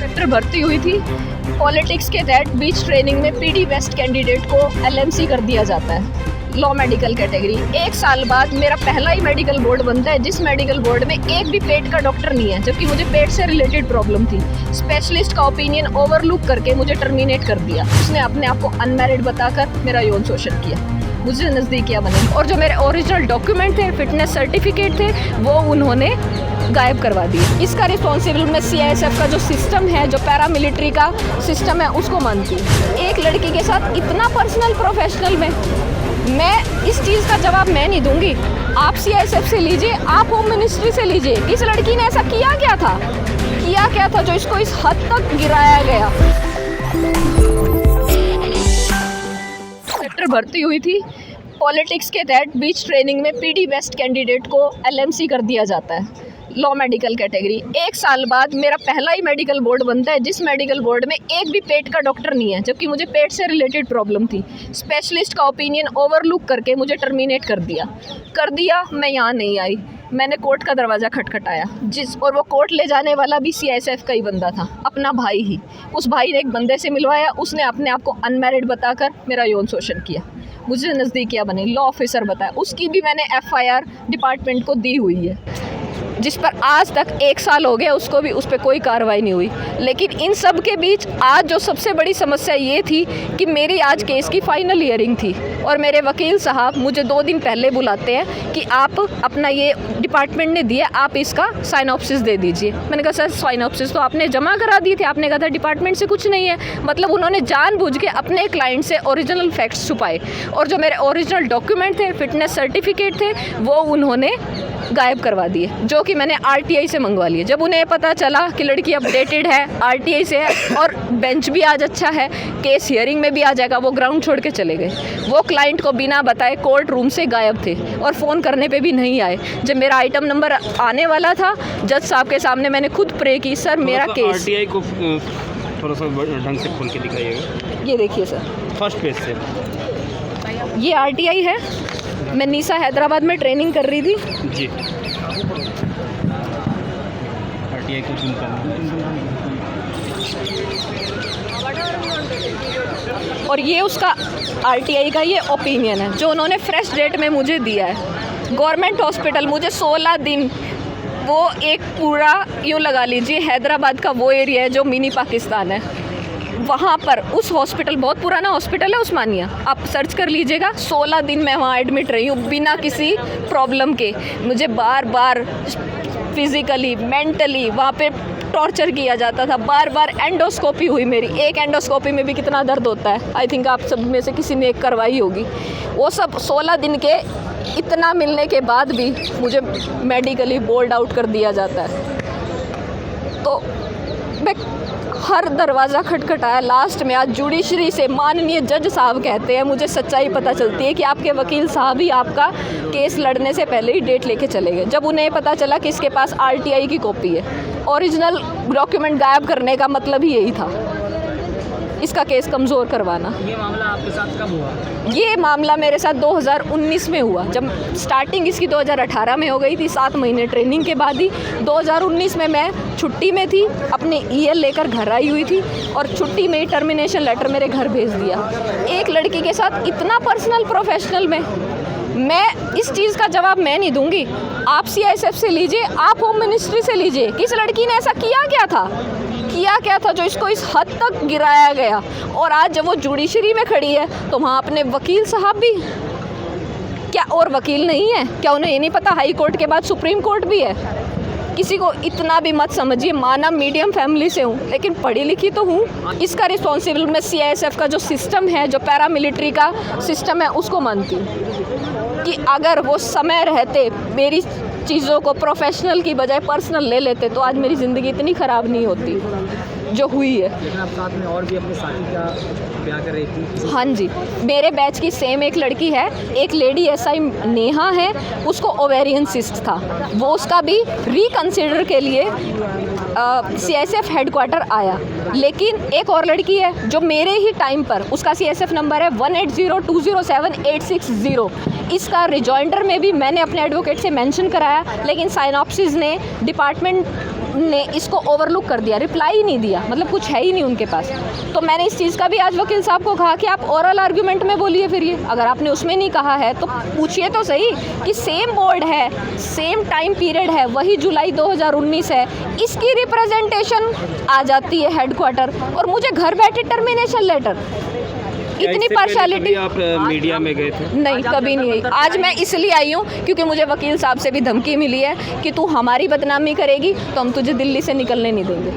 Inspector भर्ती हुई थी। पॉलिटिक्स के तहत बीच ट्रेनिंग में पीडी बेस्ट कैंडिडेट को एलएमसी कर दिया जाता है, लॉ मेडिकल कैटेगरी। 1 साल बाद मेरा पहला ही मेडिकल बोर्ड बनता है, जिस मेडिकल बोर्ड में एक भी पेट का डॉक्टर नहीं है, जबकि मुझे पेट से रिलेटेड प्रॉब्लम थी। स्पेशलिस्ट का ओपिनियन ओवरलुक करके मुझे टर्मिनेट कर दिया। उसने अपने आप को अनमैरिड बताकर मेरा यौन शोषण किया, मुझे नज़दीकियाँ बनी, और जो मेरे ओरिजिनल डॉक्यूमेंट थे, फिटनेस सर्टिफिकेट थे, वो उन्होंने गायब करवा दिए। इसका रिस्पॉन्सिबल मैं सीआईएसएफ का जो सिस्टम है, जो पैरामिलिट्री का सिस्टम है, उसको मानती हूँ। एक लड़की के साथ इतना पर्सनल प्रोफेशनल में मैं इस चीज़ का जवाब मैं नहीं दूंगी। आप सीआईएसएफ से लीजिए, आप होम मिनिस्ट्री से लीजिए, इस लड़की ने ऐसा किया क्या था जो इसको इस हद तक गिराया गया। इंस्पेक्टर भर्ती हुई थी। पॉलिटिक्स के तहत बीच ट्रेनिंग में पीडी बेस्ट कैंडिडेट को एलएमसी कर दिया जाता है, लॉ मेडिकल कैटेगरी। 1 साल बाद मेरा पहला ही मेडिकल बोर्ड बनता है, जिस मेडिकल बोर्ड में एक भी पेट का डॉक्टर नहीं है, जबकि मुझे पेट से रिलेटेड प्रॉब्लम थी। स्पेशलिस्ट का ओपिनियन ओवरलुक करके मुझे टर्मिनेट कर दिया। मैं यहाँ नहीं आई, मैंने कोर्ट का दरवाज़ा खटखटाया, और वो कोर्ट ले जाने वाला भी सीआईएसएफ का ही बंदा था, अपना भाई ही। उस भाई ने एक बंदे से मिलवाया, उसने अपने आप को अनमैरिड बताकर मेरा यौन शोषण किया, मुझे नज़दीकियाँ बनी, लॉ ऑफिसर बताया। उसकी भी मैंने एफआईआर डिपार्टमेंट को दी हुई है, जिस पर आज तक 1 साल हो गया, उसको भी उस पर कोई कार्रवाई नहीं हुई। लेकिन इन सब के बीच आज जो सबसे बड़ी समस्या ये थी कि मेरी आज केस की फाइनल हियरिंग थी, और मेरे वकील साहब मुझे 2 दिन पहले बुलाते हैं कि आप अपना ये डिपार्टमेंट ने दिया, आप इसका साइनॉप्सिस दे दीजिए। मैंने कहा सर, साइनॉप्सिस तो आपने जमा करा दिए थे, आपने कहा था डिपार्टमेंट से कुछ नहीं है। मतलब उन्होंने जानबूझ के अपने क्लाइंट से ओरिजिनल फैक्ट्स छुपाए, और जो मेरे ओरिजिनल डॉक्यूमेंट थे, फिटनेस सर्टिफिकेट थे, वो उन्होंने गायब करवा दिए, जो कि मैंने आरटीआई से मंगवा लिए। जब उन्हें पता चला कि लड़की अपडेटेड है, आरटीआई से है, और बेंच भी आज अच्छा है, केस हियरिंग में भी आ जाएगा, वो ग्राउंड छोड़ के चले गए। वो क्लाइंट को बिना बताए कोर्ट रूम से गायब थे, और फ़ोन करने पे भी नहीं आए। जब मेरा आइटम नंबर आने वाला था, जज साहब के सामने मैंने खुद प्रे की, सर मेरा केस। आरटीआई को थोड़ा सा ढंग से खोल के दिखाइएगा। ये देखिए सर, फर्स्ट पेज से ये आरटीआई है। मैं नीसा हैदराबाद में ट्रेनिंग कर रही थी जी। आरटीआई को जूम करना, और ये उसका आरटीआई का ये ओपिनियन है जो उन्होंने फ्रेश डेट में मुझे दिया है। गवर्नमेंट हॉस्पिटल, मुझे 16 दिन, वो एक पूरा यूँ लगा लीजिए हैदराबाद का वो एरिया है जो मिनी पाकिस्तान है, वहाँ पर उस हॉस्पिटल, बहुत पुराना हॉस्पिटल है उस्मानिया, आप सर्च कर लीजिएगा। 16 दिन मैं वहाँ एडमिट रही हूँ बिना किसी प्रॉब्लम के। मुझे बार बार फिज़िकली, मेंटली वहाँ पे टॉर्चर किया जाता था। बार बार एंडोस्कोपी हुई मेरी, एक एंडोस्कोपी में भी कितना दर्द होता है, आई थिंक आप सब में से किसी ने एक करवाई होगी। वो सब 16 दिन के इतना मिलने के बाद भी मुझे मेडिकली बोल्ड आउट कर दिया जाता है। तो मैं हर दरवाज़ा खटखटाया, लास्ट में आज जुडिशरी से माननीय जज साहब कहते हैं, मुझे सच्चाई पता चलती है कि आपके वकील साहब ही आपका केस लड़ने से पहले ही डेट लेके चले गए। जब उन्हें पता चला कि इसके पास आरटीआई की कॉपी है, ओरिजिनल डॉक्यूमेंट गायब करने का मतलब ही यही था, इसका केस कमज़ोर करवाना। ये मामला आपके साथ कब हुआ? ये मामला मेरे साथ 2019 में हुआ, जब स्टार्टिंग इसकी 2018 में हो गई थी, 7 महीने ट्रेनिंग के बाद ही। 2019 में मैं छुट्टी में थी, अपने ईएल लेकर घर आई हुई थी, और छुट्टी में ही टर्मिनेशन लेटर मेरे घर भेज दिया। एक लड़की के साथ इतना पर्सनल प्रोफेशनल में मैं इस चीज़ का जवाब मैं नहीं दूंगी। आप सीआईएसएफ से लीजिए, आप होम मिनिस्ट्री से लीजिए, किस लड़की ने ऐसा किया क्या था जो इसको इस हद तक गिराया गया। और आज जब वो जुडिशरी में खड़ी है, तो वहाँ अपने वकील साहब भी, क्या और वकील नहीं है? क्या उन्हें ये नहीं पता हाई कोर्ट के बाद सुप्रीम कोर्ट भी है? किसी को इतना भी मत समझिए, माना मीडियम फैमिली से हूँ, लेकिन पढ़ी लिखी तो हूँ। इसका रिस्पॉन्सिबल मैं सीआईएसएफ का जो सिस्टम है, जो पैरामिलिट्री का सिस्टम है, उसको मानती हूँ कि अगर वो समय रहते मेरी चीज़ों को प्रोफेशनल की बजाय पर्सनल ले लेते, तो आज मेरी ज़िंदगी इतनी ख़राब नहीं होती जो हुई है। लेकिन आप साथ में और भी अपने साथी का ब्याह कर रही थी? हाँ जी, मेरे बैच की सेम एक लड़की है, एक लेडी एसआई नेहा है, उसको ओवेरियन सिस्ट था, वो उसका भी रिकंसिडर के लिए सीआईएसएफ हेडक्वार्टर आया। लेकिन एक और लड़की है जो मेरे ही टाइम पर, उसका सीआईएसएफ नंबर है 1802078660। इसका रिजॉइंडर में भी मैंने अपने एडवोकेट से मेंशन कराया, लेकिन साइनॉप्सिस ने डिपार्टमेंट ने इसको ओवरलुक कर दिया, रिप्लाई ही नहीं दिया, मतलब कुछ है ही नहीं उनके पास। तो मैंने इस चीज़ का भी आज वकील साहब को कहा कि आप ओरल आर्ग्यूमेंट में बोलिए फिर ये, अगर आपने उसमें नहीं कहा है तो पूछिए तो सही कि सेम बोर्ड है, सेम टाइम पीरियड है, वही जुलाई 2019 है, इसकी रिप्रेजेंटेशन आ जाती है हेडक्वार्टर और मुझे घर बैठे टर्मिनेशन लेटर। इतनी पार्शियलिटी। आप मीडिया में गए थे? नहीं, कभी नहीं आई। आज मैं इसलिए आई हूँ क्योंकि मुझे वकील साहब से भी धमकी मिली है कि तू हमारी बदनामी करेगी तो हम तुझे दिल्ली से निकलने नहीं देंगे।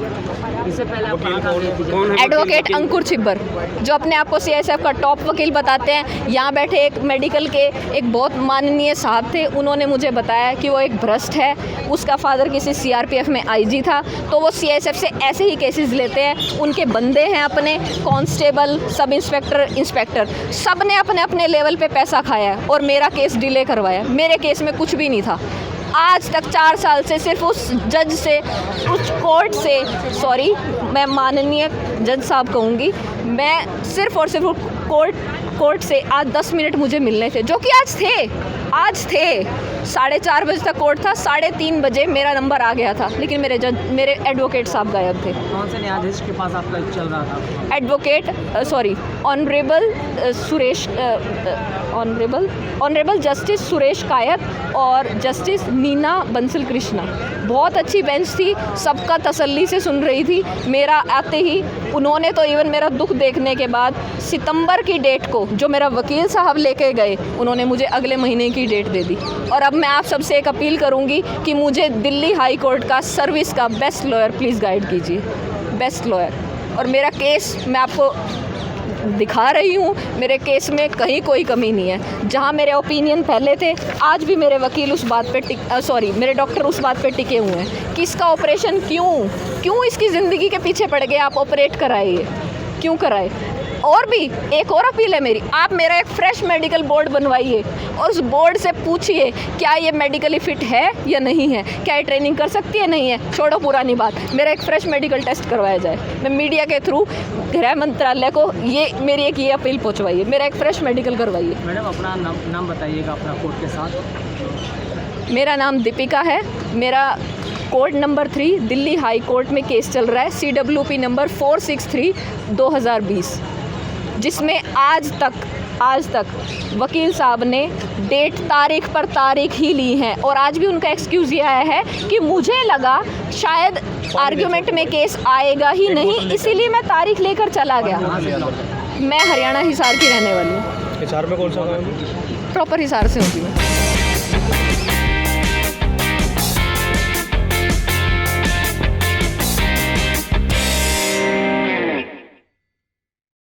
इससे पहले आप कौन है? एडवोकेट अंकुर छिब्बर, जो अपने आप को सीआईएसएफ का टॉप वकील बताते हैं। यहाँ बैठे एक मेडिकल के एक बहुत माननीय साहब थे, उन्होंने मुझे बताया कि वो एक भ्रष्ट है, उसका फादर किसी सीआरपीएफ में आईजी था, तो वो सीआईएसएफ से ऐसे ही केसेस लेते हैं। उनके बंदे हैं अपने, कांस्टेबल, सब इंस्पेक्टर, इंस्पेक्टर, सब ने अपने अपने लेवल पे पैसा खाया है और मेरा केस डिले करवाया। मेरे केस में कुछ भी नहीं था। आज तक 4 साल से सिर्फ उस जज से, उस कोर्ट से, सॉरी मैं माननीय जज साहब कहूँगी, मैं सिर्फ और सिर्फ कोर्ट से आज 10 मिनट मुझे मिलने थे, जो कि आज थे 4:30 बजे तक कोर्ट था, 3:30 बजे मेरा नंबर आ गया था, लेकिन मेरे एडवोकेट साहब गायब थे। कौन से न्यायाधीश के पास आपका चल रहा था? Advocate honourable Suresh, honourable justice Suresh कायत और जस्टिस नीना बंसल कृष्णा। बहुत अच्छी बेंच थी, सबका तसल्ली से सुन रही थी। मेरा आते ही उन्होंने तो इवन मेरा दुख देखने के बाद सितंबर की डेट को, जो मेरा वकील साहब लेके गए, उन्होंने मुझे अगले महीने की डेट दे दी। और अब मैं आप सबसे एक अपील करूंगी कि मुझे दिल्ली हाई कोर्ट का सर्विस का बेस्ट लॉयर प्लीज़ गाइड कीजिए, बेस्ट लॉयर। और मेरा केस मैं आपको दिखा रही हूँ, मेरे केस में कहीं कोई कमी नहीं है। जहाँ मेरे ओपिनियन पहले थे, आज भी मेरे वकील उस बात पे मेरे डॉक्टर उस बात पे टिके हुए हैं कि इसका ऑपरेशन क्यों इसकी ज़िंदगी के पीछे पड़ गए, आप ऑपरेट कराइए, क्यों कराए। और भी एक और अपील है मेरी, आप मेरा एक फ्रेश मेडिकल बोर्ड बनवाइए और उस बोर्ड से पूछिए क्या ये मेडिकली फिट है या नहीं है, क्या ये ट्रेनिंग कर सकती है, नहीं है, छोड़ो पुरानी बात, मेरा एक फ्रेश मेडिकल टेस्ट करवाया जाए। मैं मीडिया के थ्रू गृह मंत्रालय को ये अपील पहुंचवाइए, मेरा एक फ्रेश मेडिकल करवाइए। मैडम अपना नाम बताइएगा अपना कोर्ट के साथ। मेरा नाम दीपिका है, मेरा court number 3 Delhi high court में केस चल रहा है, CWP नंबर 463/2020, जिसमें आज तक वकील साहब ने डेट तारीख पर तारीख ही ली है। और आज भी उनका एक्सक्यूज़ ये आया है कि मुझे लगा शायद आर्ग्यूमेंट में केस आएगा ही नहीं, इसीलिए मैं तारीख लेकर चला गया। मैं हरियाणा हिसार की रहने वाली हूँ। हिसार में कौन सा? प्रॉपर हिसार से होती हूँ।